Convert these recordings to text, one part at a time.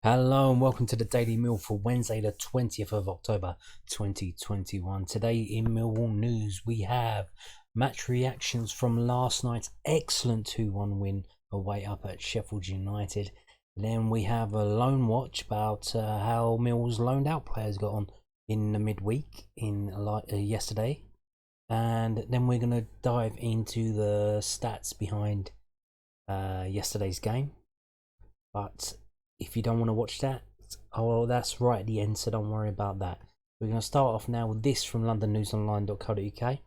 Hello and welcome to the Daily Mill for Wednesday the 20th of October 2021. Today in Millwall news we have match reactions from last night's excellent 2-1 win away up at Sheffield United. Then we have a loan watch about how Mill's loaned out players got on in the midweek yesterday. And then we're going to dive into the stats behind yesterday's game. But if you don't want to watch that, well, that's right at the end, so don't worry about that. We're going to start off now with this from londonnewsonline.co.uk,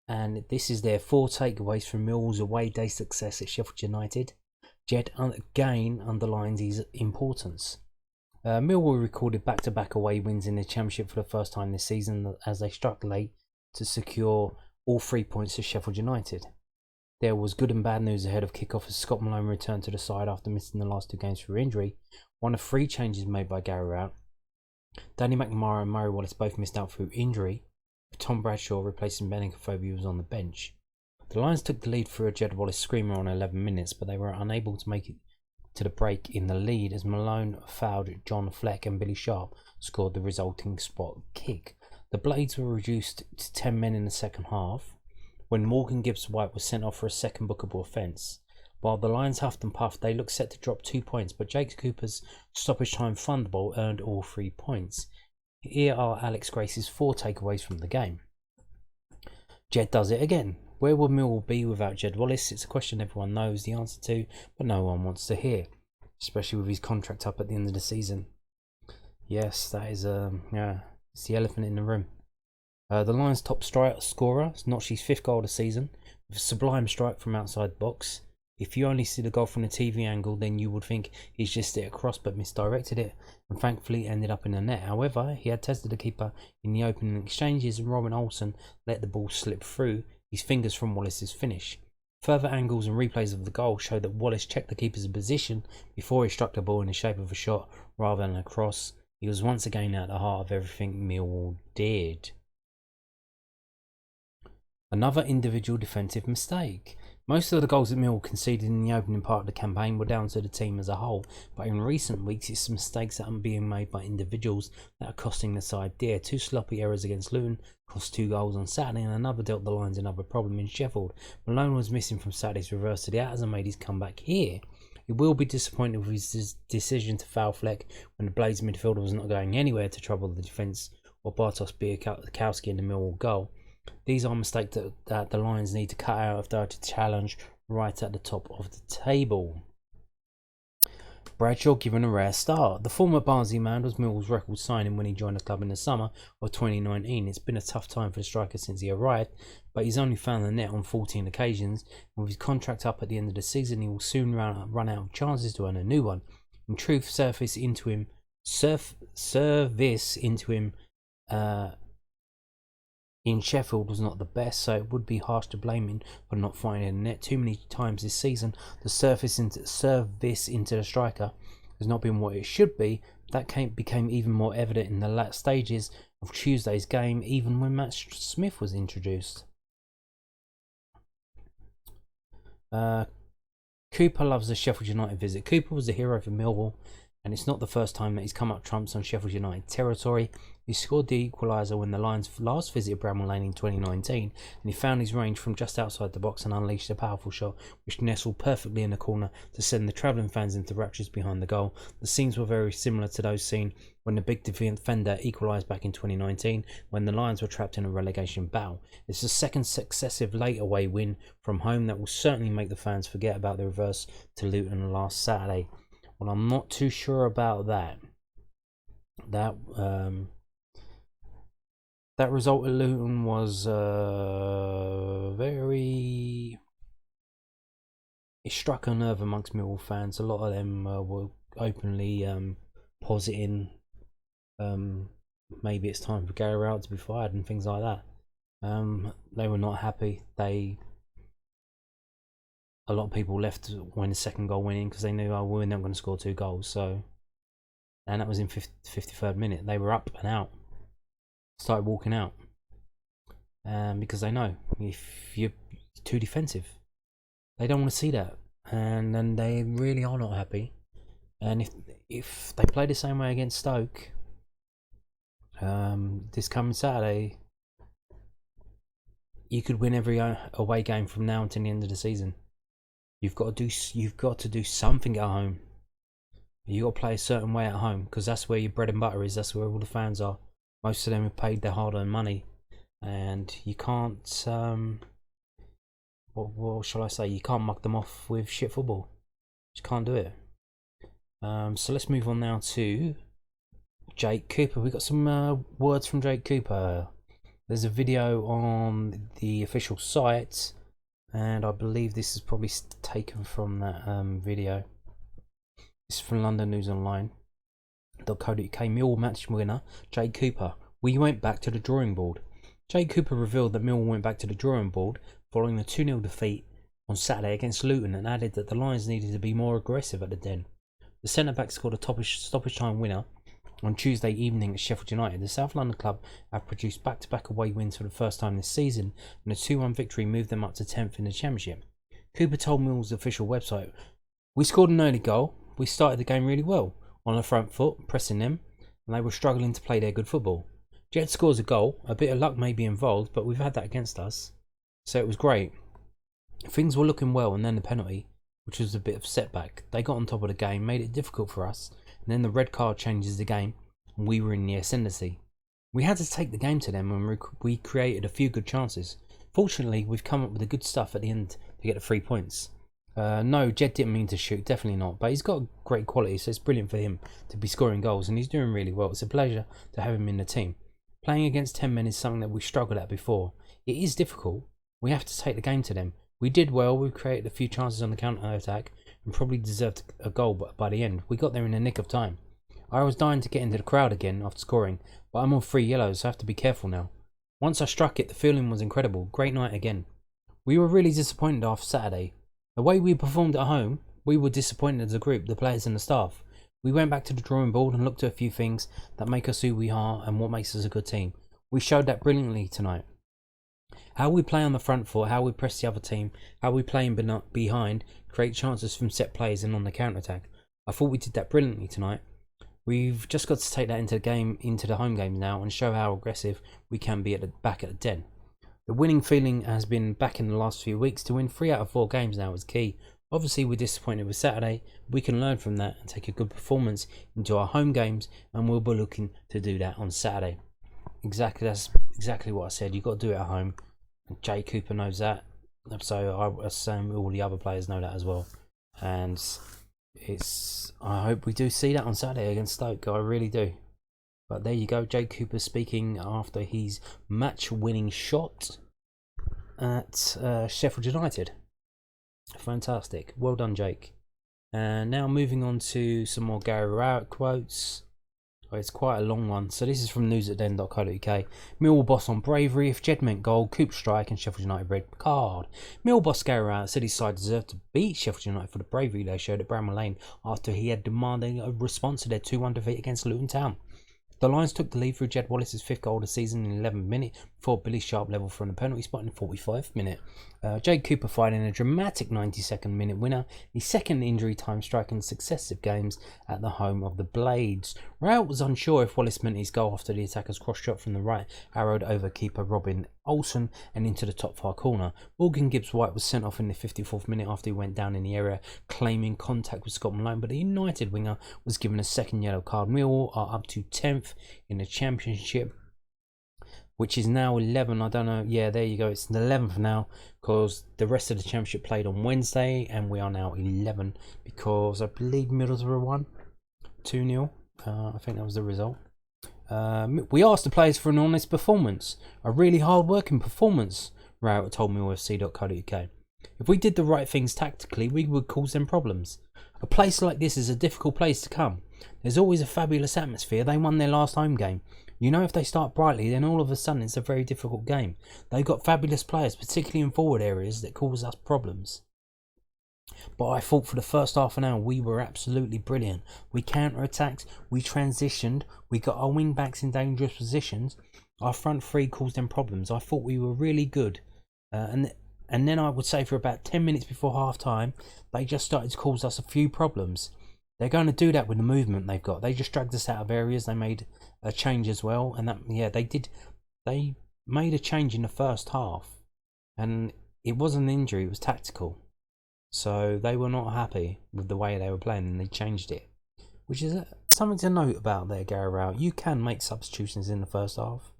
and this is their 4 takeaways from Millwall's away day success at Sheffield United. Jed again underlines his importance. Millwall recorded back-to-back away wins in the Championship for the first time this season as they struck late to secure all 3 points to Sheffield United. There was good and bad news ahead of kick-off as Scott Malone returned to the side after missing the last 2 games through injury. One of 3 changes made by Gary Rowett. Danny McNamara and Murray Wallace both missed out through injury, with Tom Bradshaw replacing Benicophobe, who was on the bench. The Lions took the lead through a Jed Wallace screamer on 11 minutes, but they were unable to make it to the break in the lead as Malone fouled John Fleck and Billy Sharp scored the resulting spot kick. The Blades were reduced to 10 men in the second half, when Morgan Gibbs-White was sent off for a second bookable offence. While the Lions huffed and puffed, they looked set to drop 2 points, but Jake Cooper's stoppage time thunderbolt earned all 3 points. Here are Alex Grace's 4 takeaways from the game. Jed does it again. Where would Millwall be without Jed Wallace? It's a question everyone knows the answer to, but no one wants to hear, especially with his contract up at the end of the season. Yes, that is it's the elephant in the room. The Lions' top scorer notched his 5th goal of the season with a sublime strike from outside the box. If you only see the goal from the TV angle, then you would think he's just hit across but misdirected it and thankfully ended up in the net. However, he had tested the keeper in the opening exchanges and Robin Olsen let the ball slip through his fingers from Wallace's finish. Further angles and replays of the goal show that Wallace checked the keeper's position before he struck the ball in the shape of a shot rather than a cross. He was once again at the heart of everything Millwall did. Another individual defensive mistake. Most of the goals that Millwall conceded in the opening part of the campaign were down to the team as a whole, but in recent weeks it's mistakes that are being made by individuals that are costing the side dear. 2 sloppy errors against Luton cost 2 goals on Saturday, and another dealt the Lions another problem in Sheffield. Malone was missing from Saturday's reverse to the Outers and made his comeback here. He will be disappointed with his decision to foul Fleck when the Blades midfielder was not going anywhere to trouble the defence or Bartosz Białkowski in the Millwall goal. These are mistakes that the Lions need to cut out if they are to challenge right at the top of the table. Bradshaw given a rare start. The former Barnsley man was Millwall's record signing when he joined the club in the summer of 2019. It's been a tough time for the striker since he arrived, but he's only found the net on 14 occasions. And with his contract up at the end of the season, he will soon run out of chances to earn a new one. In truth, service into him in Sheffield was not the best, so it would be harsh to blame him for not finding a net. Too many times this season, the service into the striker has not been what it should be. That became even more evident in the last stages of Tuesday's game, even when Matt Smith was introduced. Cooper loves the Sheffield United visit. Cooper was a hero for Millwall, and it's not the first time that he's come up trumps on Sheffield United territory. He scored the equaliser when the Lions last visited Bramall Lane in 2019, and he found his range from just outside the box and unleashed a powerful shot which nestled perfectly in the corner to send the travelling fans into raptures behind the goal. The scenes were very similar to those seen when the big defender equalised back in 2019 when the Lions were trapped in a relegation battle. It's the second successive late away win from home that will certainly make the fans forget about the reverse to Luton last Saturday. Well, I'm not too sure about that. That result at Luton was it struck a nerve amongst Millwall fans. A lot of them were openly positing maybe it's time for Gary Rowett to be fired and things like that. They were not happy. A lot of people left when the second goal went in because they knew, we're not going to score 2 goals. So, and that was in 53rd minute. They were up and out. Started walking out because they know if you're too defensive, they don't want to see that, and then they really are not happy. And if they play the same way against Stoke this coming Saturday, you could win every away game from now until the end of the season. You've got to do something at home. You got to play a certain way at home, because that's where your bread and butter is. That's where all the fans are. Most of them have paid their hard-earned money, and you can't. What shall I say? You can't mug them off with shit football. Just can't do it. So let's move on now to Jake Cooper. We got some words from Jake Cooper. There's a video on the official site, and I believe this is probably taken from that video. This is from London News Online. .co.uk. Millwall match winner Jake Cooper. We went back to the drawing board. Jake Cooper revealed that Millwall went back to the drawing board following the 2-0 defeat on Saturday against Luton, and added that the Lions needed to be more aggressive at the Den. The centre-back scored a stoppage time winner on Tuesday evening at Sheffield United. The South London club have produced back-to-back away wins for the first time this season, and a 2-1 victory moved them up to 10th in the Championship. Cooper told Millwall's official website, "We scored an early goal. We started the game really well, on the front foot, pressing them, and they were struggling to play their good football. Jet scores a goal. A bit of luck may be involved, but we've had that against us. So it was great. Things were looking well, and then the penalty, which was a bit of a setback. They got on top of the game, made it difficult for us, and then the red card changes the game, and we were in the ascendancy. We had to take the game to them, and we created a few good chances. Fortunately, we've come up with the good stuff at the end to get the 3 points. No, Jed didn't mean to shoot, definitely not, but he's got great quality, so it's brilliant for him to be scoring goals, and he's doing really well. It's a pleasure to have him in the team. Playing against 10 men is something that we struggled at before. It is difficult. We have to take the game to them. We did well. We created a few chances on the counter-attack and probably deserved a goal by the end. We got there in the nick of time. I was dying to get into the crowd again after scoring, but I'm on 3 yellows, so I have to be careful now. Once I struck it, the feeling was incredible. Great night again. We were really disappointed after Saturday. The way we performed at home, we were disappointed as a group, the players and the staff. We went back to the drawing board and looked at a few things that make us who we are and what makes us a good team. We showed that brilliantly tonight. How we play on the front foot, how we press the other team, how we play in behind, create chances from set plays and on the counter-attack. I thought we did that brilliantly tonight. We've just got to take that into the home games now, and show how aggressive we can be back at the Den. The winning feeling has been back in the last few weeks. To win 3 out of 4 games now is key. Obviously, we're disappointed with Saturday. We can learn from that and take a good performance into our home games, and we'll be looking to do that on Saturday. That's exactly what I said. You've got to do it at home. And Jay Cooper knows that. So I assume all the other players know that as well. And I hope we do see that on Saturday against Stoke. I really do. But there you go. Jay Cooper speaking after his match-winning shot at Sheffield United. Fantastic. Well done, Jake. And now moving on to some more Gary Rowett quotes. Oh, it's quite a long one. So this is from news@den.co.uk. Millwall boss on bravery. If Jed meant goal, Coop strike and Sheffield United red card. Millwall boss Gary Rowett said his side deserved to beat Sheffield United for the bravery they showed at Bramall Lane after he had demanded a response to their 2-1 defeat against Luton Town. The Lions took the lead through Jed Wallace's 5th goal of the season in 11th minute before Billy Sharp levelled from the penalty spot in the 45th minute. Jake Cooper fired in a dramatic 92nd minute winner, his second injury time strike in successive games at the home of the Blades. Rowett was unsure if Wallace meant his goal after the attacker's cross shot from the right arrowed over keeper Robin Olsen and into the top far corner. Morgan Gibbs-White was sent off in the 54th minute after he went down in the area claiming contact with Scott Malone, but the United winger was given a second yellow card. Millwall are up to 10th in the Championship, which is now 11. I don't know. Yeah, there you go. It's the 11th now because the rest of the Championship played on Wednesday, and we are now 11 because I believe Middlesbrough won 2-0. I think that was the result. We asked the players for an honest performance, a really hard-working performance, Rowett told MillFC.co.uk. If we did the right things tactically, we would cause them problems. A place like this is a difficult place to come. There's always a fabulous atmosphere. They won their last home game. You know, if they start brightly, then all of a sudden it's a very difficult game. They've got fabulous players, particularly in forward areas, that cause us problems. But I thought for the first half an hour we were absolutely brilliant. We counter-attacked, we transitioned, we got our wing-backs in dangerous positions. Our front three caused them problems. I thought we were really good. And then I would say for about 10 minutes before half-time, they just started to cause us a few problems. They're going to do that with the movement they've got. They just dragged us out of areas. They made a change as well, and that, yeah, they did. They made a change in the first half, and it wasn't an injury, it was tactical. So they were not happy with the way they were playing, and they changed it, which is something to note about there, Gary Rowett. You can make substitutions in the first half.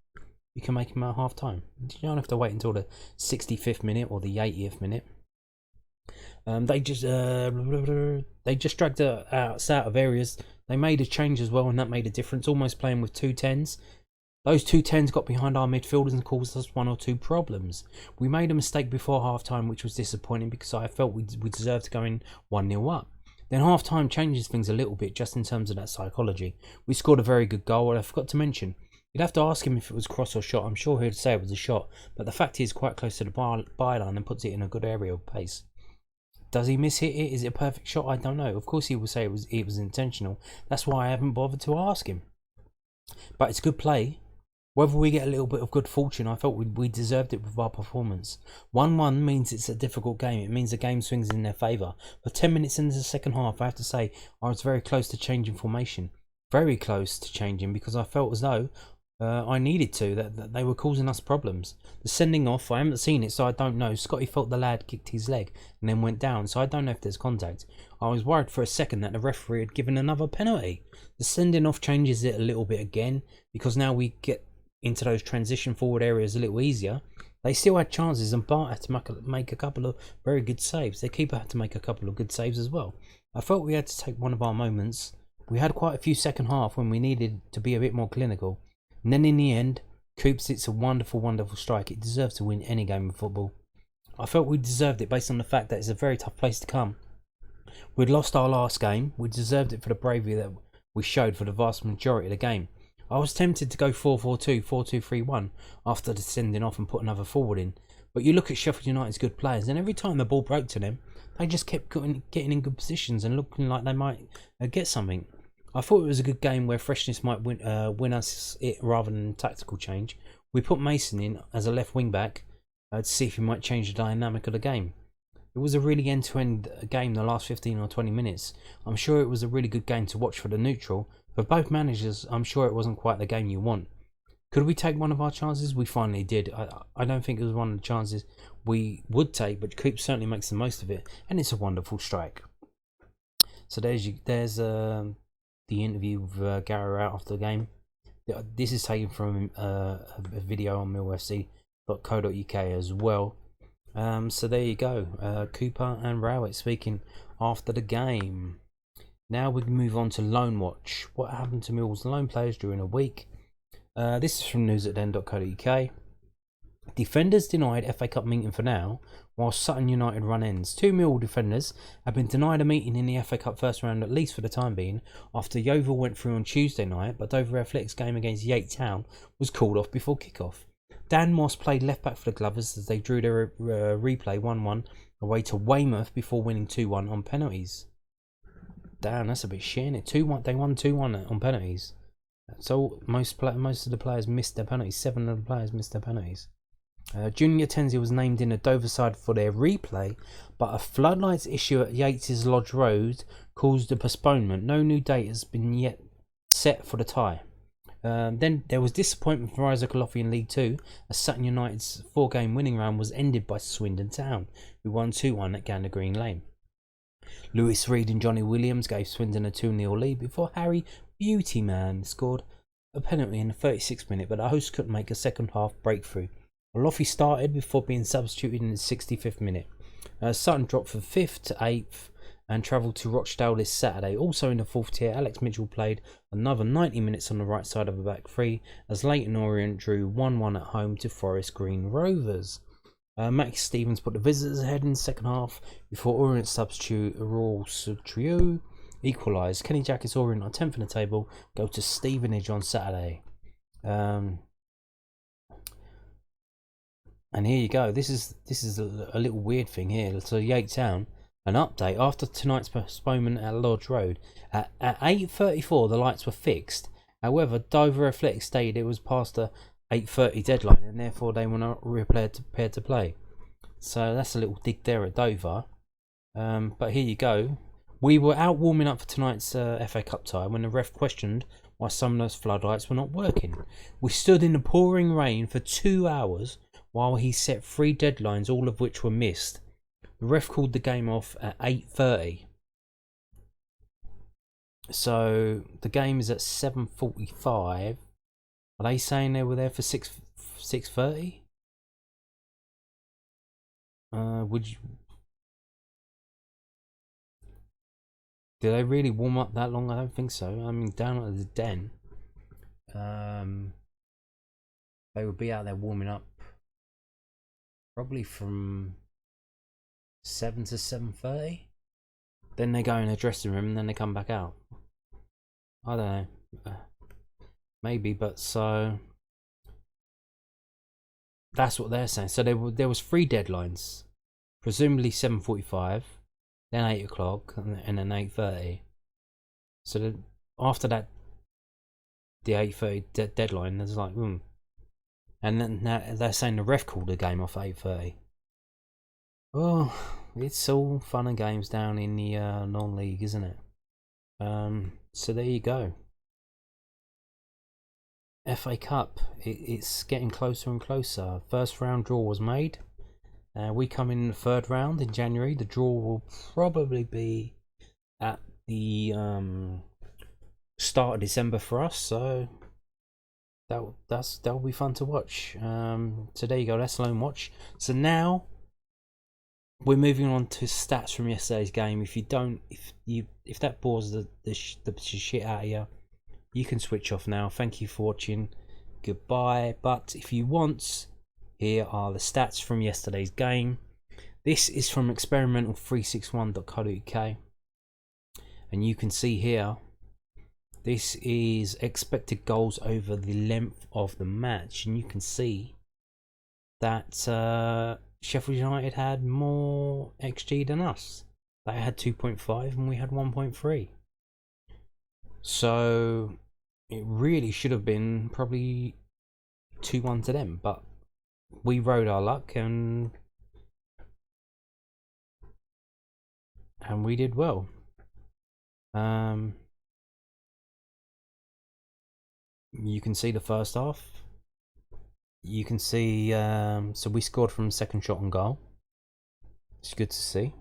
You can make them at half time. You don't have to wait until the 65th minute or the 80th minute. They just dragged us out of areas. They made a change as well, and that made a difference. Almost playing with 2 10s. Those 2 10s got behind our midfielders and caused us 1 or 2 problems. We made a mistake before half-time, which was disappointing because I felt we deserved to go in 1-0 up. Then half-time changes things a little bit just in terms of that psychology. We scored a very good goal, and I forgot to mention, you'd have to ask him if it was cross or shot. I'm sure he'd say it was a shot, but the fact is quite close to the byline and puts it in a good area of pace. Does he miss hit it? Is it a perfect shot? I don't know. Of course he will say it was intentional. That's why I haven't bothered to ask him. But it's good play. Whether we get a little bit of good fortune, I felt we deserved it with our performance. 1-1 means it's a difficult game. It means the game swings in their favour. For 10 minutes into the second half, I have to say I was very close to changing formation. Very close to changing because I felt as though I needed to, that they were causing us problems. The sending off, I haven't seen it, so I don't know. Scotty felt the lad kicked his leg and then went down, so I don't know if there's contact. I was worried for a second that the referee had given another penalty. The sending off changes it a little bit again because now we get into those transition forward areas a little easier. They still had chances, and Bart had to make a couple of very good saves. Their keeper had to make a couple of good saves as well. I felt we had to take one of our moments. We had quite a few second half when we needed to be a bit more clinical. And then in the end, Coops hits a wonderful, wonderful strike. It deserves to win any game of football. I felt we deserved it based on the fact that it's a very tough place to come. We'd lost our last game. We deserved it for the bravery that we showed for the vast majority of the game. I was tempted to go 4-4-2, 4-2-3-1 after the sending off and put another forward in. But you look at Sheffield United's good players, and every time the ball broke to them, they just kept getting in good positions and looking like they might get something. I thought it was a good game where freshness might win us it rather than tactical change. We put Mason in as a left wing back to see if he might change the dynamic of the game. It was a really end-to-end game the last 15 or 20 minutes. I'm sure it was a really good game to watch for the neutral. For both managers, I'm sure it wasn't quite the game you want. Could we take one of our chances? We finally did. I don't think it was one of the chances we would take, but Coop certainly makes the most of it, and it's a wonderful strike. So there's the interview with Gary Rowett after the game. This is taken from a video on millfc.co.uk as well. So there you go. Cooper and Rowett speaking after the game. Now we can move on to Loanwatch. What happened to Millwall's loan players during a week? This is from news@den.co.uk. Defenders denied FA Cup meeting for now, while Sutton United run ends. 2 Millwall defenders have been denied a meeting in the FA Cup first round, at least for the time being, after Yeovil went through on Tuesday night, but Dover Athletics' game against Yate Town was called off before kick-off. Dan Moss played left back for the Glovers as they drew their replay 1-1 away to Weymouth before winning 2-1 on penalties. Damn, that's a bit shit, isn't it? 2-1, they won 2-1 on penalties. So most of the players missed their penalties. 7 of the players missed their penalties. Junior Tenzi was named in the Dover side for their replay, but a floodlights issue at Yates' Lodge Road caused a postponement. No new date has been yet set for the tie. Then there was disappointment for Isaac Alofi in League 2 as Sutton United's 4-game winning run was ended by Swindon Town, who won 2-1 at Gander Green Lane. Lewis Reed and Johnny Williams gave Swindon a 2-0 lead before Harry Beautyman scored a penalty in the 36th minute, but the hosts couldn't make a second half breakthrough. Alofi started before being substituted in the 65th minute. Sutton dropped from 5th to 8th and travelled to Rochdale this Saturday. Also in the 4th tier, Alex Mitchell played another 90 minutes on the right side of the back three as Leyton Orient drew 1-1 at home to Forest Green Rovers. Max Stevens put the visitors ahead in the second half before Orient substitute Aurore Sutriou equalised. Kenny Jackett's Orient are 10th in the table, go to Stevenage on Saturday. And here you go. This is a little weird thing here. So Yate Town, an update after tonight's postponement at Lodge Road. At 8:34, the lights were fixed. However, Dover Athletics stated it was past the 8:30 deadline, and therefore they were not prepared to play. So that's a little dig there at Dover. But here you go. We were out warming up for tonight's FA Cup tie when the ref questioned why some of those floodlights were not working. We stood in the pouring rain for 2 hours while he set 3 deadlines, all of which were missed. The ref called the game off at 8:30. So the game is at 7:45. Are they saying they were there for 6:30? Would you? Did they really warm up that long? I don't think so. I mean, down at the Den, they would be out there warming up probably from 7 to 7:30. Then they go in the dressing room and then they come back out. I don't know. Maybe, but so that's what they're saying. So there was 3 deadlines, presumably 7:45, then 8 o'clock, and then 8:30. So after that, the 8:30 deadline, there's like, and then now they're saying the ref called the game off at 8:30. Well, it's all fun and games down in the non-league, isn't it? So there you go. FA Cup, it's getting closer and closer. First round draw was made. We come in the 3rd round in January. The draw will probably be at the start of December for us, so that'll be fun to watch. So there you go. That's Loanwatch. So now we're moving on to stats from yesterday's game. If that bores the shit out of you, you can switch off now. Thank you for watching. Goodbye. But if you want, here are the stats from yesterday's game. This is from experimental361.co.uk, and you can see here, this is expected goals over the length of the match, and you can see that Sheffield United had more XG than us. They had 2.5 and we had 1.3. So it really should have been probably 2-1 to them, but we rode our luck and we did well. You can see the first half. You can see, so we scored from second shot on goal. It's good to see.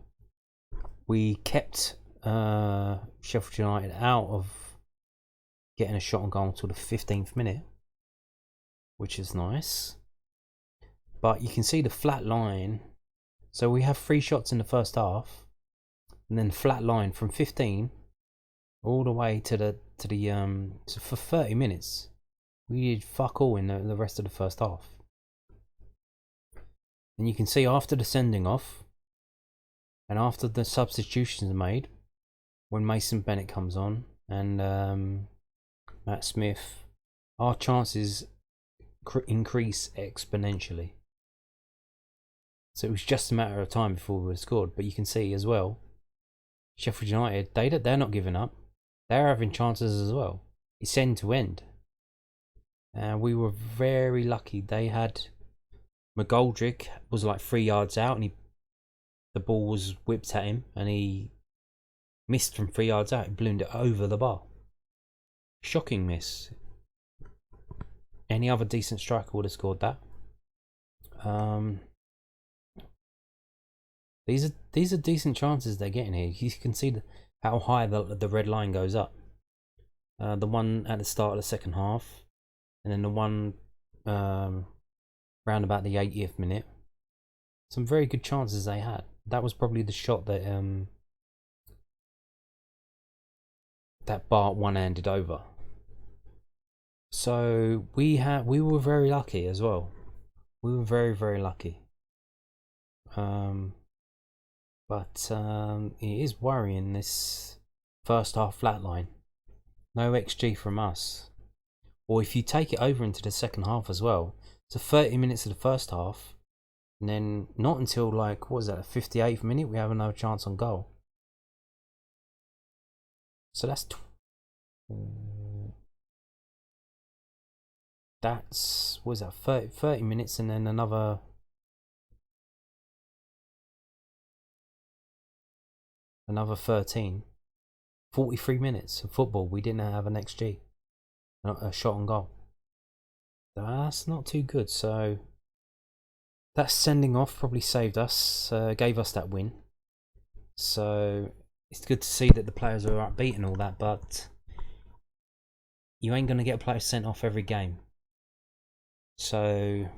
We kept Sheffield United out of getting a shot on goal until the 15th minute, which is nice. But you can see the flat line. So we have 3 shots in the first half, and then flat line from 15 all the way to so for 30 minutes. We did fuck all in the rest of the first half. And you can see after the sending off and after the substitutions are made, when Mason Bennett comes on and Matt Smith, our chances increase exponentially. So it was just a matter of time before we were scored. But you can see as well, Sheffield United, they're not giving up. They're having chances as well. It's end to end. We were very lucky. They had McGoldrick was like 3 yards out, and the ball was whipped at him, and he missed from 3 yards out. He ballooned it over the bar. Shocking miss. Any other decent striker would have scored that. These are decent chances they're getting here. You can see how high the red line goes up. The one at the start of the second half, and then the one round about the 80th minute. Some very good chances they had. That was probably the shot that that Bart one-handed over. So we were very lucky as well. We were very, very lucky. But it is worrying, this first half flat line. No XG from us. Or if you take it over into the second half as well, so 30 minutes of the first half, and then not until like, what was that, the 58th minute, we have another chance on goal. So that's what was that, 30 minutes, and then another another 13. 43 minutes of football, we didn't have an XG, a shot on goal. That's not too good. So that sending off probably saved us, gave us that win. So it's good to see that the players are upbeat and all that, but you ain't going to get a player sent off every game. So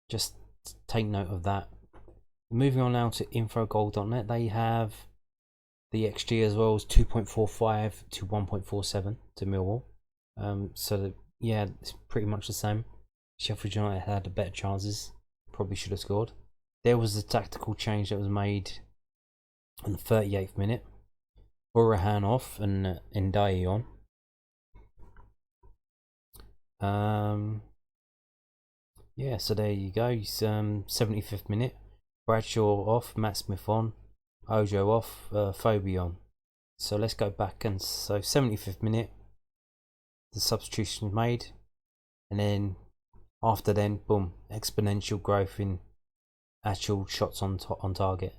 just take note of that. Moving on now to infogoal.net, they have the XG as well as 2.45 to 1.47 to Millwall. So yeah, it's pretty much the same. Sheffield United had the better chances, probably should have scored. There was a tactical change that was made on the 38th minute. Burahan off and Ndai on. Yeah, so there you go. 75th minute. Bradshaw off, Matt Smith on, Ojo off, Phobie on. So let's go back, and so 75th minute, the substitution made, and then after then, boom, exponential growth in actual shots on target.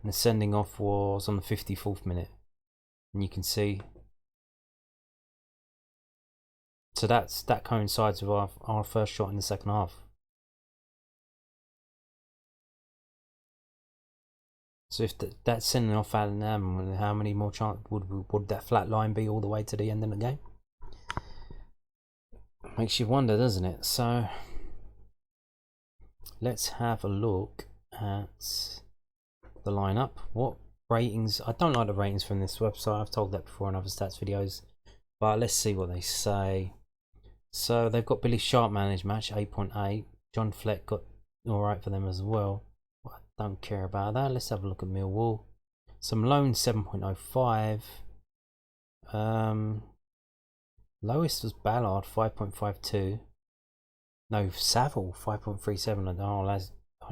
And the sending off was on the 54th minute, and you can see. So that coincides with our first shot in the second half. So if that's sending off Alan Am, how many more chances would that flat line be all the way to the end of the game? Makes you wonder, doesn't it? So let's have a look at the lineup. What ratings? I don't like the ratings from this website. I've told that before in other stats videos, but let's see what they say. So they've got Billy Sharp managed match 8.8. John Fleck got alright for them as well. Don't care about that. Let's have a look at Millwall. Some loans 7.05. Lowest was Ballard 5.52. No, Saville 5.37. Oh, I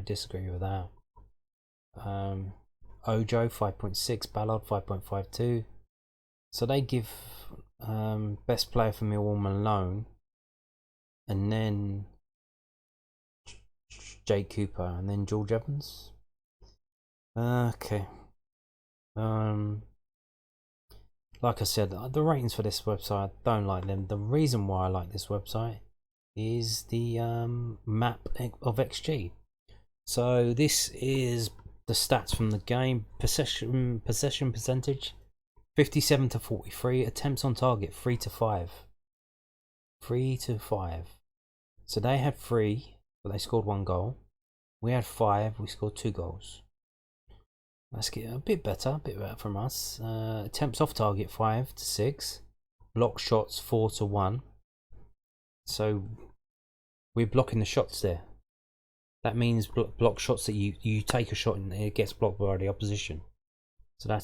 disagree with that. Ojo 5.6. Ballard 5.52. So they give best player for Millwall Malone, and then Jake Cooper, and then George Evans. Okay. Like I said, the ratings for this website, I don't like them. The reason why I like this website is the map of XG. So this is the stats from the game. Possession percentage 57 to 43. Attempts on target 3 to 5. 3 to 5. So they had 3, but they scored 1 goal. We had 5, we scored 2 goals. Let's get a bit better from us. Attempts off target 5 to 6. Block shots 4 to 1. So we're blocking the shots there. That means block shots that you take a shot and it gets blocked by the opposition. So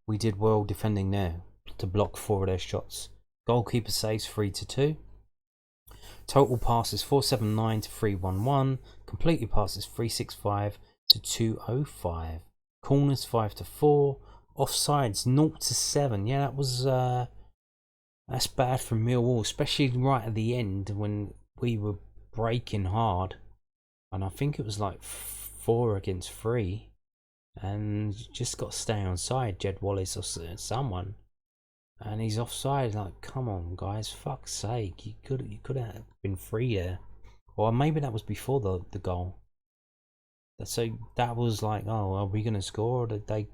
we did well defending there to block 4 of their shots. Goalkeeper saves 3 to 2. Total passes 479 to 311. Completed passes 365 to 205. Corners 5 to 4. Offsides 0 to 7. Yeah, that was that's bad for Millwall, especially right at the end when we were breaking hard. And I think it was like 4 against 3, and just got to stay on side. Jed Wallace or someone. And he's offside. Like, come on, guys, fuck's sake! You could have been free there, or maybe that was before the goal. So that was like, oh, are we gonna score? Or did they?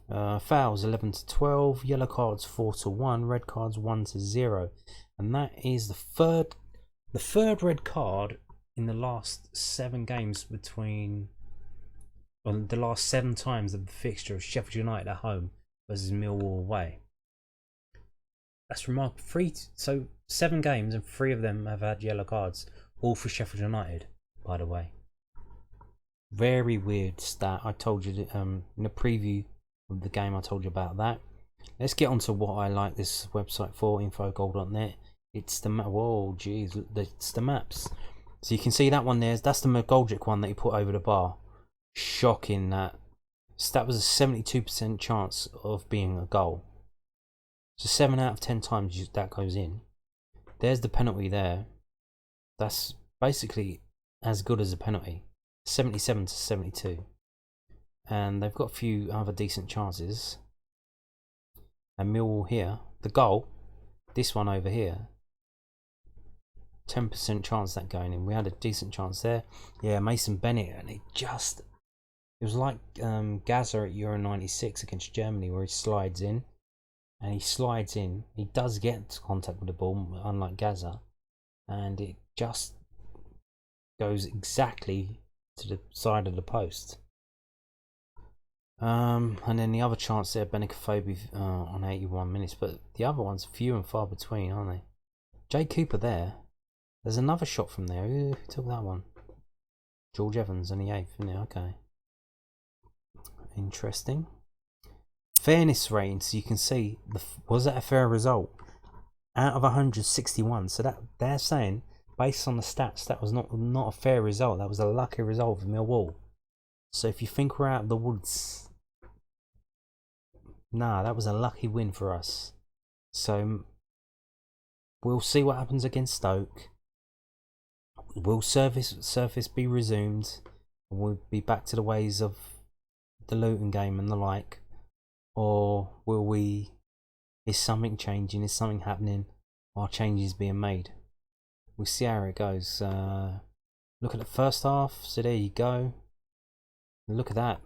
Fouls 11 to 12, yellow cards 4 to 1, red cards 1 to 0, and that is the third red card in the last 7 games between. On the last 7 times of the fixture of Sheffield United at home versus Millwall away. That's remarkable. So 7 games and 3 of them have had yellow cards, all for Sheffield United, by the way. Very weird stat. I told you in the preview of the game. I told you about that. Let's get on to what I like this website for, infogoal.net. It's the map. Whoa, jeez, it's the maps. So you can see that one there. That's the McGoldrick one that he put over the bar. Shocking that. So that was a 72% chance of being a goal. So 7 out of 10 times that goes in. There's the penalty there. That's basically as good as a penalty. 77 to 72. and they've got a few other decent chances. And Millwall here, the goal, this one over here, 10% chance that going in. We had a decent chance there. Yeah, Mason Bennett, and it was like Gaza at Euro 96 against Germany, where he slides in. And he does get contact with the ball, unlike Gaza, and it just goes exactly to the side of the post. And then the other chance there, Benicophobe on 81 minutes, but the other ones few and far between, aren't they? Jay Cooper there. There's another shot from there. Who took that one? George Evans on the 8th, isn't it? Okay. Interesting. Fairness rating, so you can see, was that a fair result? Out of 161, so that they're saying, based on the stats, that was not a fair result. That was a lucky result for Millwall. So if you think we're out of the woods, nah, that was a lucky win for us. So we'll see what happens against Stoke. Will surface be resumed? We'll be back to the ways of the Luton game and the like, or will we? Is something changing? Is something happening? Are changes being made? We'll see how it goes. Look at the first half. So there you go. Look at that.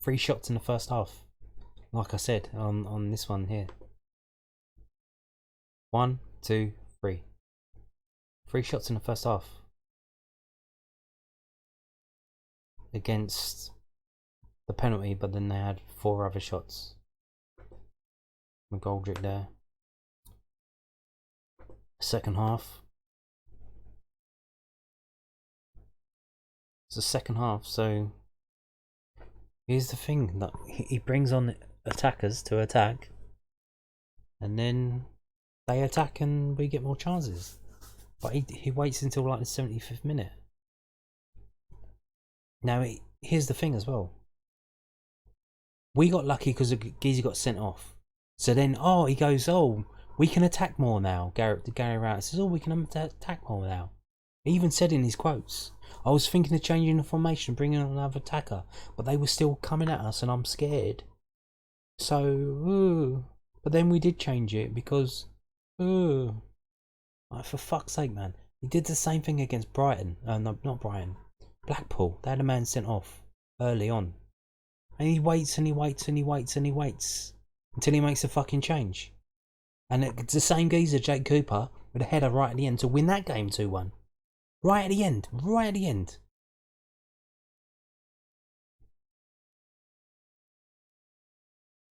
3 shots in the first half. Like I said on this one here. 1, 2, 3. 3 shots in the first half. Against the penalty, but then they had 4 other shots. McGoldrick there. Second half. It's the second half, so here's the thing, that he brings on attackers to attack, and then they attack and we get more chances. But he waits until like the 75th minute. Now here's the thing as well. We got lucky because Geezy got sent off. So then, he goes, we can attack more now. Gary Rowett says, we can attack more now. He even said in his quotes, I was thinking of changing the formation, bringing on another attacker, but they were still coming at us and I'm scared. So, but then we did change it because, for fuck's sake, man. He did the same thing against Brighton. No, not Brighton. Blackpool. They had a man sent off early on. And he waits and he waits and he waits and he waits until he makes a fucking change. And it's the same geezer, Jake Cooper, with a header right at the end to win that game 2-1. Right at the end. Right at the end.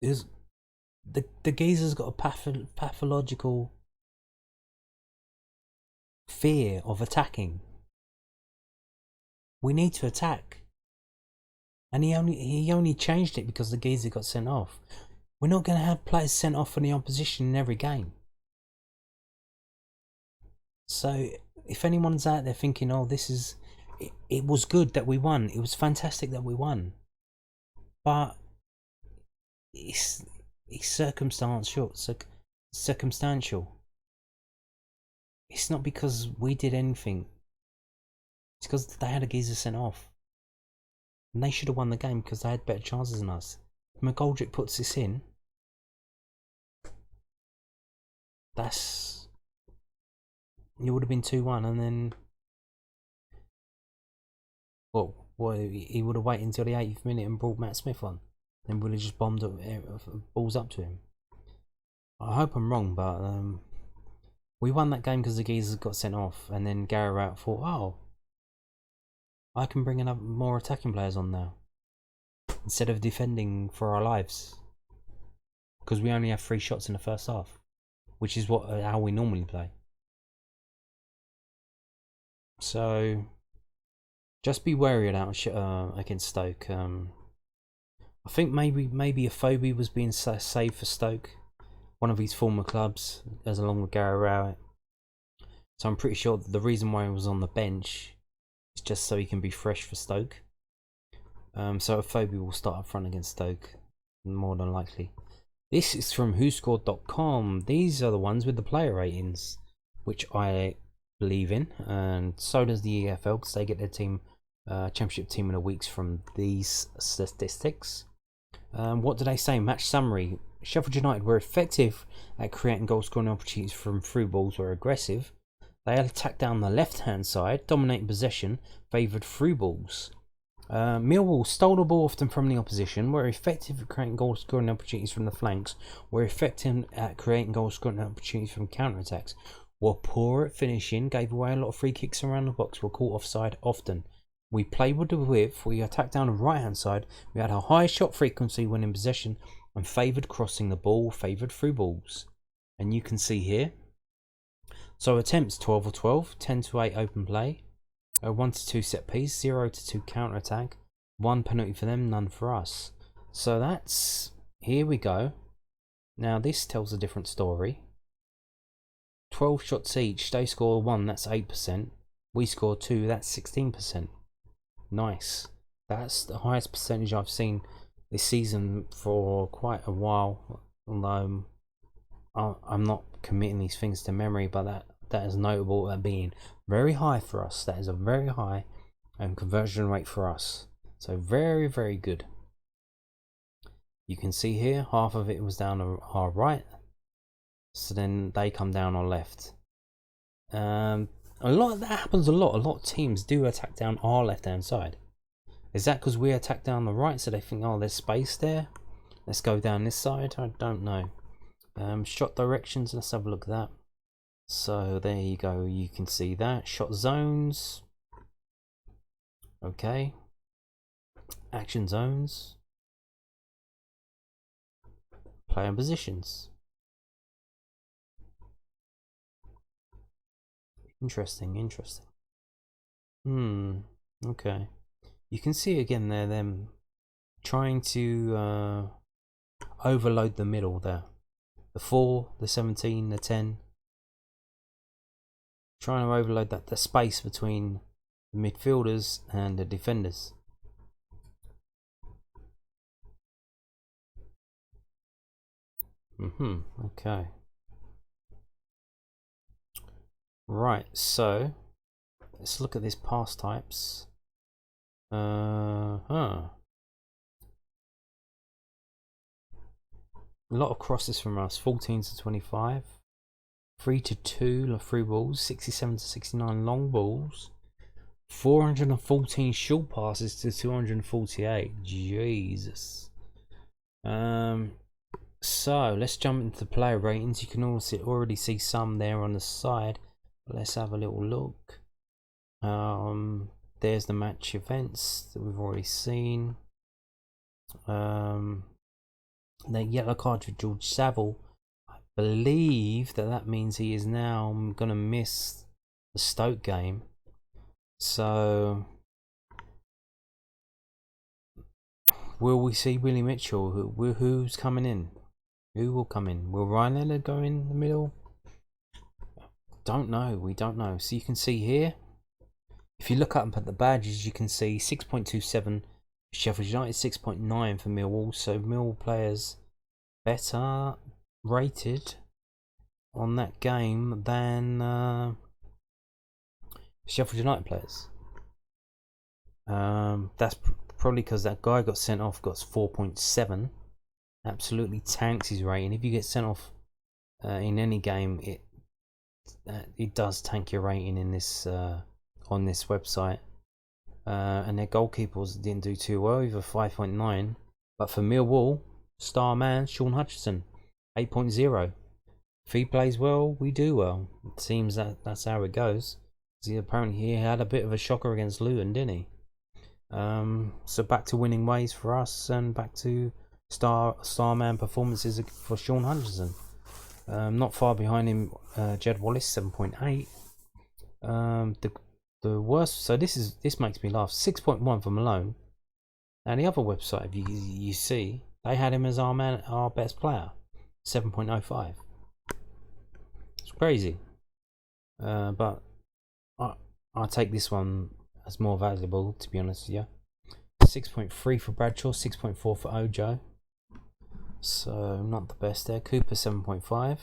The geezer's got a pathological fear of attacking. We need to attack. And he only changed it because the geezer got sent off. We're not going to have players sent off from the opposition in every game. So if anyone's out there thinking, it was good that we won, it was fantastic that we won, but it's circumstantial. It's not because we did anything. It's because they had a geezer sent off. And they should have won the game because they had better chances than us. If McGoldrick puts this in, it would have been 2-1, and then he would have waited until the 80th minute and brought Matt Smith on. Then would have just bombed balls up to him. I hope I'm wrong, but we won that game because the geezers got sent off, and then Gary Rowett thought, I can bring in more attacking players on now instead of defending for our lives, because we only have 3 shots in the first half, which is how we normally play. So just be wary about against Stoke. I think maybe a Phobie was being saved for Stoke, one of his former clubs, as along with Gary Rowett. So I'm pretty sure that the reason why he was on the bench is just so he can be fresh for Stoke. So a Phobie will start up front against Stoke, more than likely. This is from WhoScored.com. These are the ones with the player ratings, which I believe in, and so does the EFL because they get their team Championship Team of the Weeks from these statistics. What did they say? Match summary. Sheffield United were effective at creating goal scoring opportunities from through balls, were aggressive. They attacked down the left hand side, dominating possession, favoured through balls. Millwall stole the ball often from the opposition, were effective at creating goal scoring opportunities from the flanks, were effective at creating goal scoring opportunities from counter attacks, were poor at finishing, gave away a lot of free kicks around the box, were caught offside often. We played with the width, we attacked down the right hand side, we had a high shot frequency when in possession, and favoured crossing the ball, favoured through balls. And you can see here, so attempts 12 of 12, 10 to 8 open play, 1 to 2 set piece, 0 to 2 counter attack, 1 penalty for them, none for us. So that's, here we go. Now this tells a different story. 12 shots each, they score 1, that's 8%. We score 2, that's 16%. Nice. That's the highest percentage I've seen this season for quite a while. Although I'm not committing these things to memory, but that is notable at being very high for us. That is a very high conversion rate for us. So very, very good. You can see here, half of it was down our right. So then they come down our left. A lot of that happens a lot. A lot of teams do attack down our left hand side. Is that because we attack down the right, so they think, oh, there's space there, let's go down this side? I don't know. Shot directions, let's have a look at that. So there you go, you can see that. Shot zones, okay. Action zones, player positions. Interesting. Okay. You can see again there them trying to overload the middle there. The 4, the 17, the 10. Trying to overload the space between the midfielders and the defenders. Okay. Right, so let's look at these pass types. A lot of crosses from us, 14 to 25, 3 to 2 through balls, 67 to 69 long balls, 414 short passes to 248. Jesus. So let's jump into the player ratings. You can also already see some there on the side. Let's have a little look. There's the match events that we've already seen. The yellow card for George Saville. I believe that means he is now going to miss the Stoke game. So will we see Willie Mitchell? Who's coming in? Who will come in? Will Ryan Leonard go in the middle? Don't know. We don't know. So you can see here, if you look up at the badges, you can see 6.27 Sheffield United, 6.9 for Millwall. So Millwall players better rated on that game than Sheffield United players. That's probably because that guy got sent off, got 4.7. Absolutely tanks his rating. If you get sent off in any game, it does tank your rating in this on this website. And their goalkeepers didn't do too well, either 5.9. But for Millwall, star man Sean Hutchinson, 8.0. If he plays well, we do well. It seems that's how it goes. Apparently he had a bit of a shocker against Luton, didn't he? So back to winning ways for us, and back to star man performances for Sean Hutchinson. Not far behind him, Jed Wallace, 7.8. The worst. So this makes me laugh. 6.1 for Malone. And the other website, if you see, they had him as our best player, 7.05. It's crazy. But I'll take this one as more valuable, to be honest with you. 6.3 for Bradshaw, 6.4 for Ojo. So not the best there. Cooper, 7.5.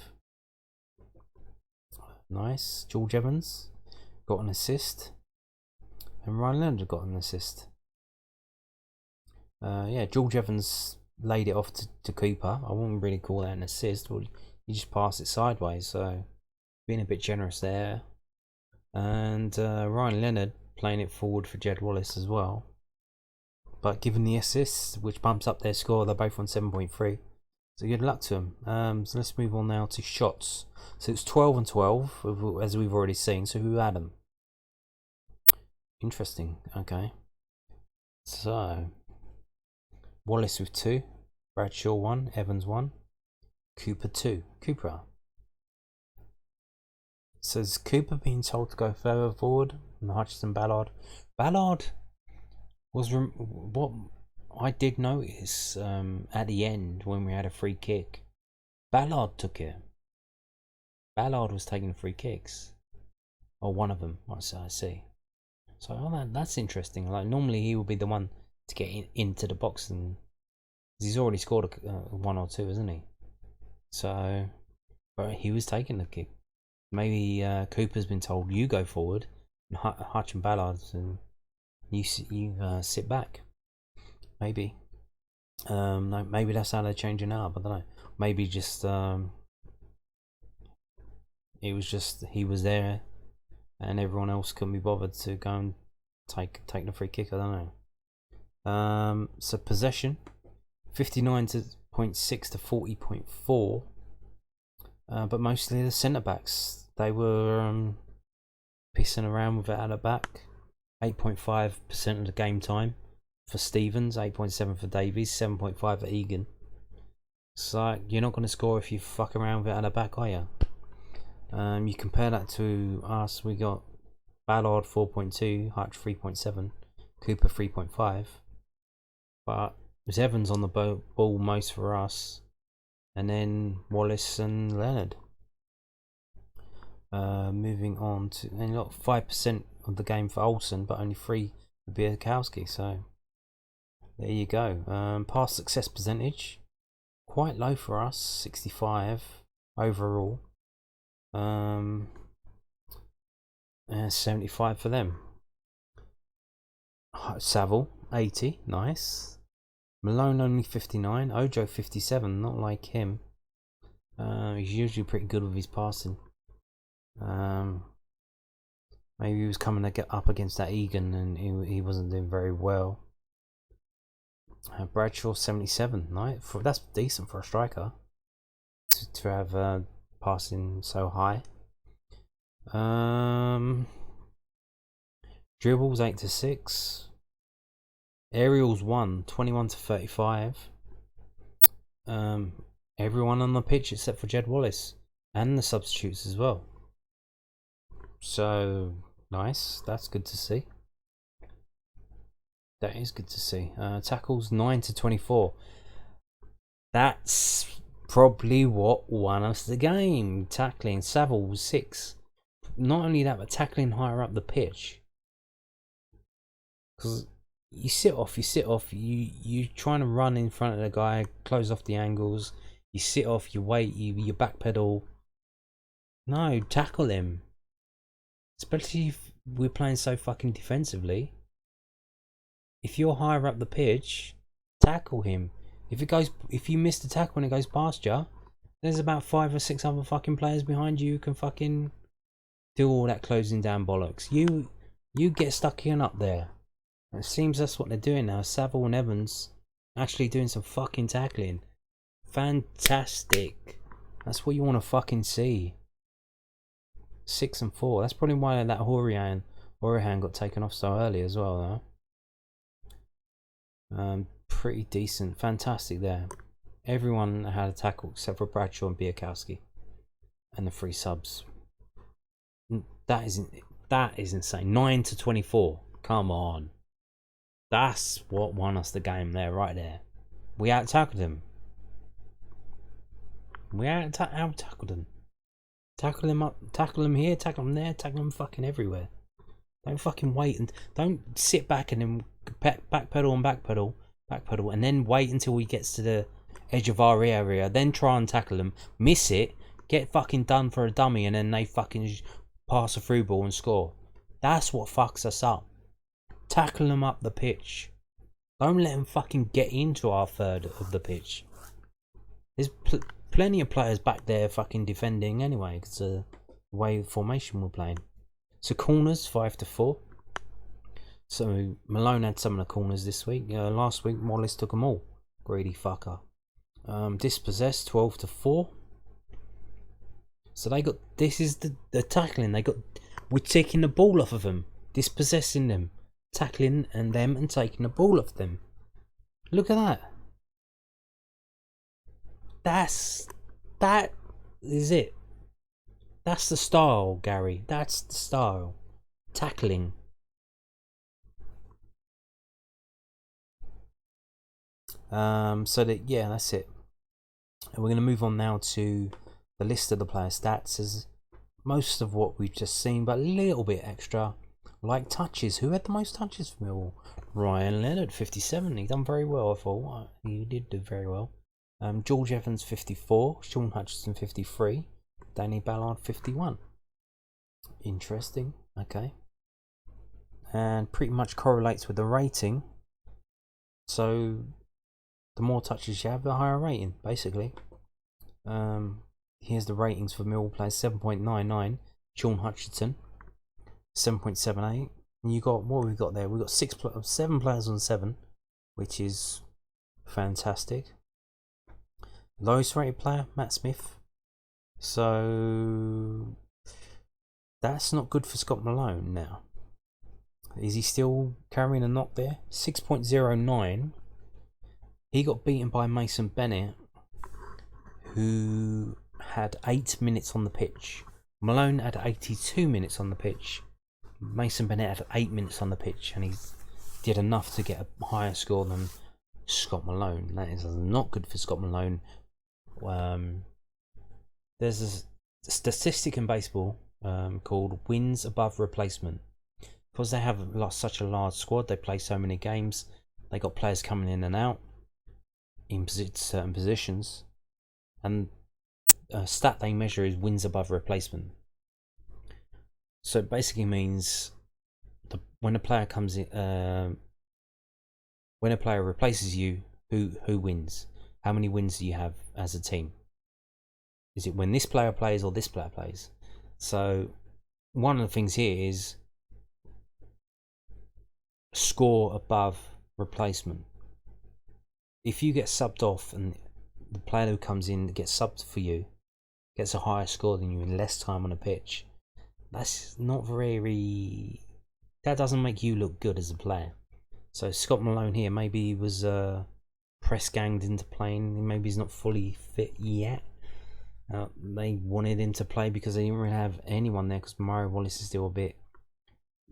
Nice. George Evans got an assist. And Ryan Leonard got an assist. Yeah, George Evans laid it off to Cooper. I wouldn't really call that an assist. Well, he just passed it sideways, so being a bit generous there. And Ryan Leonard playing it forward for Jed Wallace as well. But given the assists, which bumps up their score, they're both on 7.3. So good luck to them. So let's move on now to shots. So it's 12 and 12, as we've already seen. So who had them? Interesting. Okay. So Wallace with 2, Bradshaw 1, Evans 1, Cooper 2. Cooper. So is Cooper being told to go further forward? And Hutchinson, Ballard. Ballard was what I did notice at the end when we had a free kick. Ballard took it. Ballard was taking free kicks, or one of them. I see. So that's interesting. Like normally he would be the one to get into the box, and he's already scored one or two, isn't he? So, but he was taking the kick. Maybe Cooper's been told you go forward, and Hutch and Ballard, and you sit back. Maybe. No, maybe that's how they're changing up. I don't know. Maybe just it was just he was there, and everyone else couldn't be bothered to go and take the free kick. I don't know. So possession, 59.6 to 40.4. But mostly the centre backs, they were pissing around with it at the back. 8.5% of the game time for Stevens, 8.7 for Davies, 7.5 for Egan. So you're not going to score if you fuck around with it at the back, are you? You compare that to us, we got Ballard 4.2, Hutch 3.7, Cooper 3.5. But it was Evans on the ball most for us, and then Wallace and Leonard. Moving on to, and look, 5% of the game for Olsen, but only 3 for Bielkowski. So there you go. Pass success percentage quite low for us, 65 overall. 75 for them. Saville 80, nice. Malone only 59, Ojo 57, not like him. He's usually pretty good with his passing. Maybe he was coming to get up against that Egan and he wasn't doing very well. Bradshaw 77, nice. That's decent for a striker to have passing so high. Dribbles 8 to 6. Aerials 1, 21 to 35. Everyone on the pitch except for Jed Wallace and the substitutes as well. So nice, that's good to see. That is good to see. Tackles 9 to 24. That's probably what won us the game. Tackling. Saville was 6. Not only that, but tackling higher up the pitch. Because you sit off. You trying to run in front of the guy, close off the angles. You sit off. You wait. You backpedal. No, tackle him. Especially if we're playing so fucking defensively. If you're higher up the pitch, tackle him. If you miss the tackle and it goes past you, there's about 5 or 6 other fucking players behind you who can fucking do all that closing down bollocks. You get stuck in up there. It seems that's what they're doing now. Saville and Evans actually doing some fucking tackling. Fantastic. That's what you want to fucking see. 6 and 4. That's probably why that Hourihan got taken off so early as well, though. Pretty decent, fantastic there. Everyone had a tackle except for Bradshaw and Bielkowski, and the 3 subs. That is insane. 9 to 24. Come on, that's what won us the game there, right there. We out tackled him. We out tackled him. Tackle him up, tackle him here, tackle him there, tackle him fucking everywhere. Don't fucking wait and don't sit back and then backpedal and backpedal and then wait until he gets to the edge of our area, then try and tackle him, miss it, get fucking done for a dummy, and then they fucking pass a through ball and score. That's what fucks us up. Tackle them up the pitch. Don't let them fucking get into our third of the pitch. There's plenty of players back there fucking defending anyway, because the way of formation we're playing. So corners 5-4. So Malone had some of the corners this week. Last week Wallace took them all. Greedy fucker. Dispossessed 12-4. So they got, this is the tackling. We're taking the ball off of them, dispossessing them, tackling and taking the ball off them. Look at that. That is it. That's the style, Gary. That's the style. Tackling. That's it. And we're going to move on now to the list of the player stats, as most of what we've just seen, but a little bit extra, like touches. Who had the most touches for Millwall? Ryan Leonard, 57. He done very well, I thought. He did do very well. George Evans, 54. Sean Hutchinson, 53. Danny Ballard, 51. Interesting. Okay. And pretty much correlates with the rating. So the more touches you have, the higher rating, basically. Here's the ratings for Millwall players: 7.99. Sean Hutchinson, 7.78. And you got, what we've got there? We've got 7 players on 7, which is fantastic. Lowest rated player, Matt Smith. So that's not good for Scott Malone now. Is he still carrying a knock there? 6.09. He got beaten by Mason Bennett, who had 8 minutes on the pitch. Malone had 82 minutes on the pitch. Mason Bennett had 8 minutes on the pitch, and he did enough to get a higher score than Scott Malone. That is not good for Scott Malone. There's a statistic in baseball called wins above replacement. Because they have such a large squad, they play so many games, they got players coming in and out in certain positions, and a stat they measure is wins above replacement. So it basically means when a player comes in, when a player replaces you, who wins? How many wins do you have as a team? Is it when this player plays or this player plays? So one of the things here is score above replacement. If you get subbed off and the player who comes in that gets subbed for you gets a higher score than you in less time on a pitch, that's not very, that doesn't make you look good as a player. So Scott Malone here, maybe he was press ganged into playing. Maybe he's not fully fit yet. They wanted him to play because they didn't really have anyone there, because Murray Wallace is still a bit,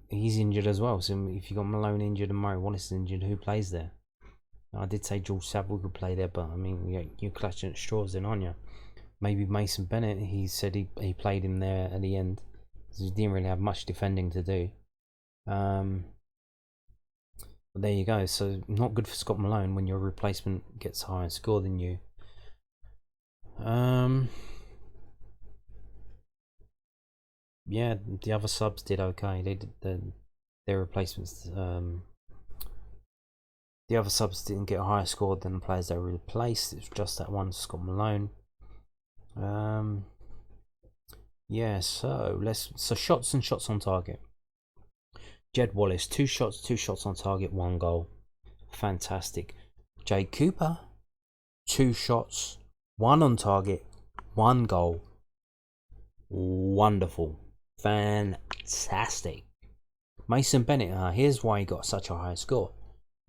he's injured as well. So if you got Malone injured and Murray Wallace is injured, who plays there? I did say George Saville could play there, but I mean, you're clutching at straws then, aren't you? Maybe Mason Bennett, he said he played him there at the end, because he didn't really have much defending to do. But there you go. So not good for Scott Malone when your replacement gets higher score than you. Yeah, the other subs did okay. They did their replacements. The other subs didn't get a higher score than the players they replaced. It's just that one, Scott Malone. Yeah, so shots and shots on target. Jed Wallace, 2 shots on target, 1 goal. Fantastic. Jade Cooper, 2 shots, 1 on target, 1 goal. Wonderful. Fantastic. Mason Bennett, here's why he got such a high score.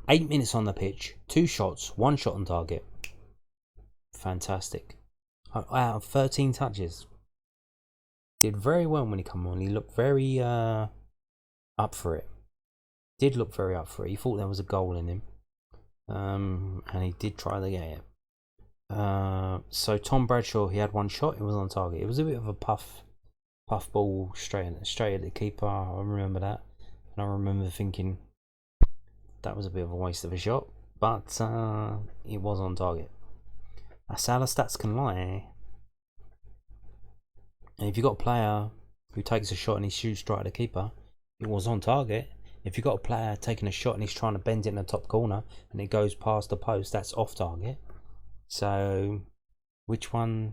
8 minutes on the pitch, 2 shots, 1 shot on target. Fantastic. Out of 13 touches. Did very well when he came on. He looked very up for it. Did look very up for it. He thought there was a goal in him. And he did try to get it. So Tom Bradshaw, he had 1 shot. It was on target. It was a bit of a puff ball straight at the keeper. I remember that. And I remember thinking that was a bit of a waste of a shot. But it was on target. That's how the stats can lie. And if you've got a player who takes a shot and he shoots straight at the keeper, it was on target. If you've got a player taking a shot and he's trying to bend it in the top corner and it goes past the post, that's off target. So which one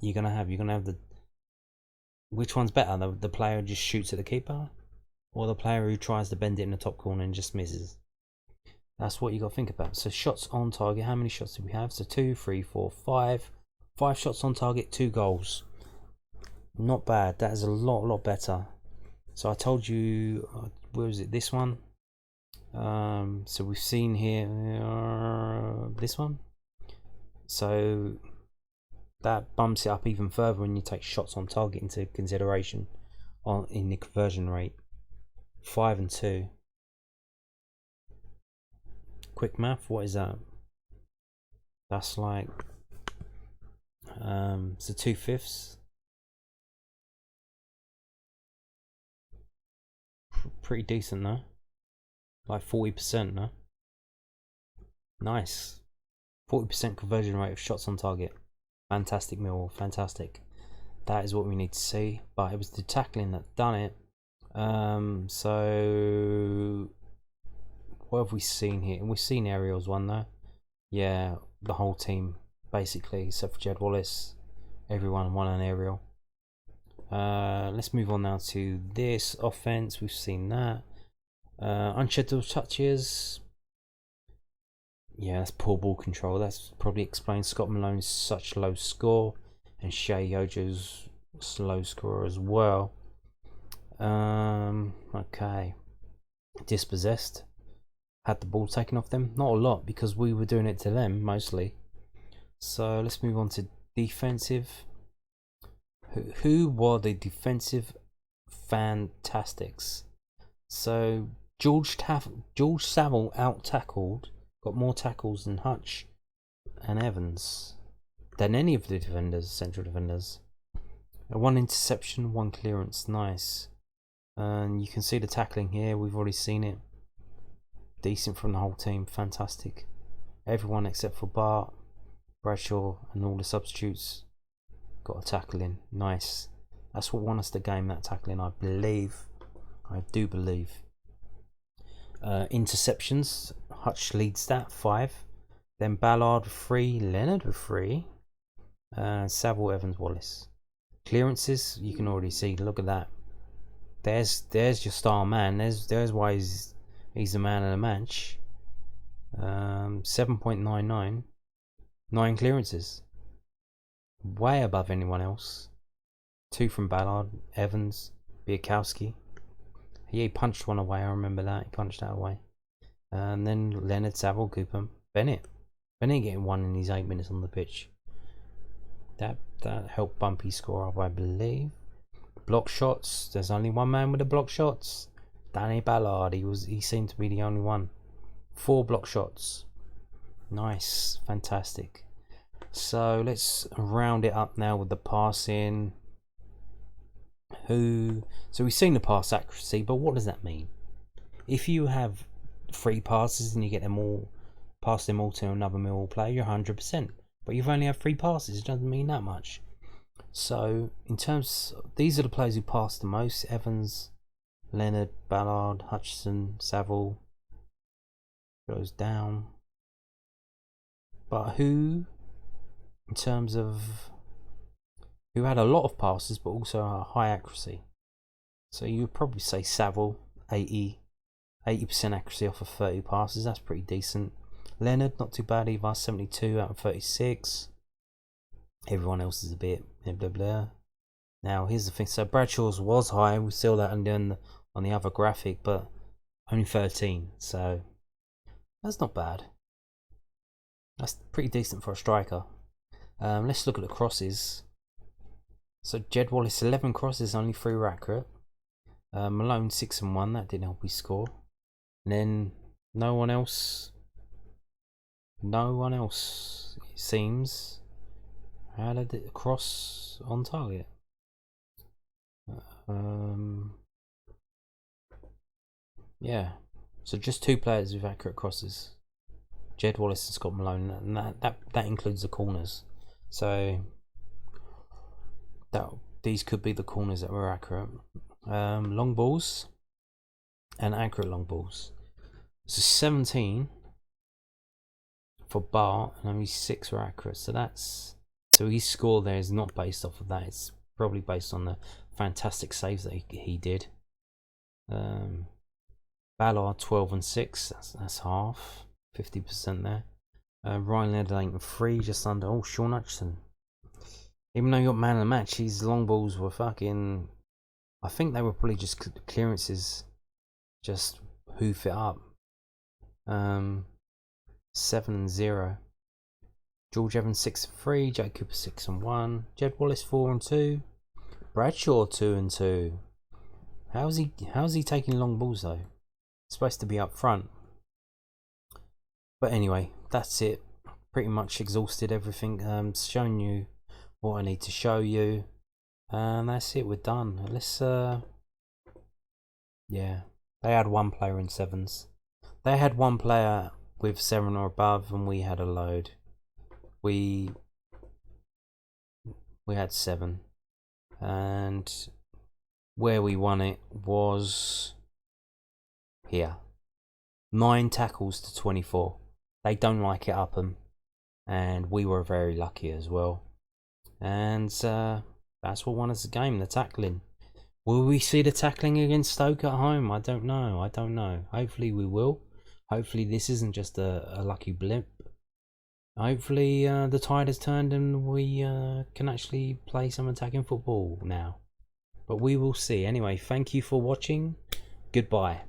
you're gonna have? You're gonna have which one's better? The player who just shoots at the keeper, or the player who tries to bend it in the top corner and just misses? That's what you got to think about. So shots on target. How many shots do we have? So 2, 3, 4, 5. 5 shots on target, 2 goals. Not bad. That is a lot better. So I told you, where was it? This one. So we've seen here this one. So that bumps it up even further when you take shots on target into consideration in the conversion rate. 5 and 2. Quick math, what is that? That's like so 2/5. Pretty decent, no? Like 40%, no? Nice. 40% conversion rate of shots on target. Fantastic, Millwall, fantastic. That is what we need to see. But it was the tackling that done it. So what have we seen here? We've seen Ariel's one though. Yeah, the whole team basically, except for Jed Wallace. Everyone won an aerial. Let's move on now to this offense. We've seen that. Unscheduled touches. Yeah, that's poor ball control. That's probably explains Scott Malone's such low score and Shea Yojo's slow score as well. Okay. Dispossessed. Had the ball taken off them. Not a lot because we were doing it to them mostly. So let's move on to defensive. Who were the defensive fantastics? So George Saville out tackled, got more tackles than Hutch and Evans, than any of the defenders, central defenders. 1 interception, 1 clearance, nice. And you can see the tackling here. We've already seen it. Decent from the whole team, fantastic. Everyone except for Bart, Bradshaw, and all the substitutes got a tackle in. Nice. That's what won us the game, that tackling, I believe. I do believe. Interceptions, Hutch leads that, 5. Then Ballard with 3, Leonard with 3, Saville, Evans, Wallace. Clearances, you can already see, look at that. There's your star man. There's why he's the man of the match. 7.99, 9 clearances, way above anyone else. 2 from Ballard, Evans, Biakowski. He punched one away, I remember that. He punched that away. And then Leonard, Saville, Cooper, Bennett getting 1 in his 8 minutes on the pitch. That helped bump his score up, I believe. Block shots. There's only one man with the block shots. Danny Ballard. He seemed to be the only one. 4 block shots. Nice, fantastic. So let's round it up now with the passing. So we've seen the pass accuracy, but what does that mean? If you have 3 passes and you get them all, pass them all to another Millwall player, you're 100%. But you've only had 3 passes. It doesn't mean that much. So in terms, these are the players who passed the most: Evans, Leonard, Ballard, Hutchison, Saville. Goes down. But who, in terms of who had a lot of passes but also a high accuracy? So you would probably say Saville, 80% accuracy off of 30 passes. That's pretty decent. Leonard, not too bad either, 72 out of 36. Everyone else is a bit blah blah blah. Now here's the thing. So Bradshaw's was high. We saw that on the other graphic, but only 13. So that's not bad. That's pretty decent for a striker. Let's look at the crosses. So Jed Wallace, 11 crosses, only 3 were accurate. Malone, 6 and 1. That didn't help his score. And then no one else. It seems had a cross on target. Yeah. So just 2 players with accurate crosses. Jed Wallace and Scott Malone, and that includes the corners. So these could be the corners that were accurate. Long balls. and accurate long balls. So 17 for Bart and only 6 were accurate. So his score there is not based off of that. It's probably based on the fantastic saves that he did. Ballard 12 and 6. That's half, 50% there. Ryan Leonard 8 and 3, just under. Oh, Sean Hutchinson. Even though he got man of the match, his long balls were fucking. I think they were probably just clearances, just hoof it up. 7 and 0. George Evans 6 and 3. Jake Cooper 6 and 1. Jed Wallace 4 and 2. Bradshaw 2 and 2. How's he taking long balls though? It's supposed to be up front. But anyway, that's it. Pretty much exhausted everything. Shown you what I need to show you, and that's it. We're done. Let's yeah, they had one player in 7s. They had one player with 7 or above, and we had a load. We had 7, and where we won it was here. 9 tackles to 24. They don't like it up them, and we were very lucky as well. And that's what won us the game, the tackling. Will we see the tackling against Stoke at home? I don't know. Hopefully we will. Hopefully this isn't just a lucky blip. Hopefully the tide has turned and we can actually play some attacking football now. But we will see. Anyway, thank you for watching. Goodbye.